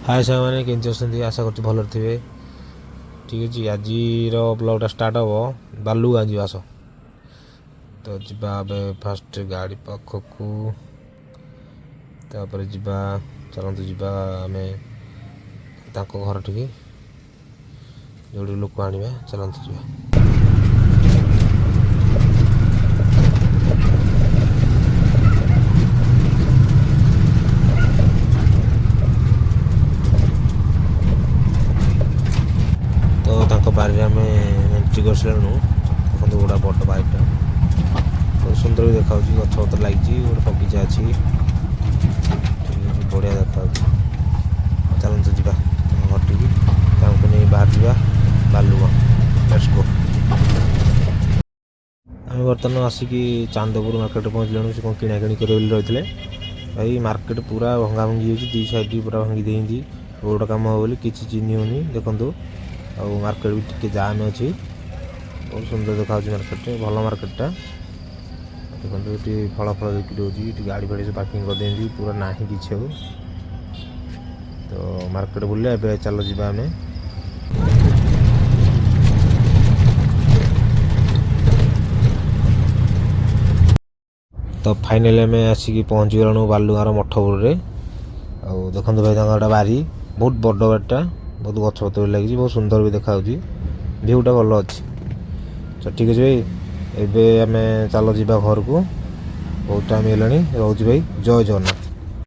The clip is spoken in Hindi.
हाय सामने केमती अच्छे आशा कर भल थे। ठीक अच्छे आज ब्लॉगटा स्टार्ट हम बालुगाँ जी आस तो जा फास्ट गाड़ी पाखक तापर जा चलतु जा आम घर टी जो लोक आने चलतु जा तो बारे आम एंट्री कर सारे देखते गोटा बड़ बाइकटा बहुत सुंदर भी देखा गछ पतर लगी गोटे बगीचा अच्छी बढ़िया देखा चलतु जा घर टी नहीं बाहर जा बालुगाँ लेट्स गो। आम बर्तमान आसिक चांदपुर मार्केट पहुँचलु से कौन किणाकिणी करेंगे रही भाई मार्केट पूरा भंगा भंगी हो दी साइड पूरा भांगी देती रोड कम हो किसी चिन्ह होनी देखो और मार्केट भी टिके जाम अच्छी बहुत सुंदर देखा मार्केट भल मार्केटा देखो ये फल फल बिक्री होती गाड़ी फाड़ी सब पार्किंग कर देती पूरा ना कि तो मार्केट बुले ए चल जा आम तो फाइनली आम आसिक पहुँची गलु बालुगाँर मठपुर और देखो भाई गोटे बारी बहुत बड़ बारीटा बहुत गछ पतर भी लगी बहुत सुंदर भी देखा भ्यूटा भल अच्छी तो ठीक अच्छे भाई एवं आम चल जा घर को बहुत टाइम है रोज भाई जय जगन्नाथ।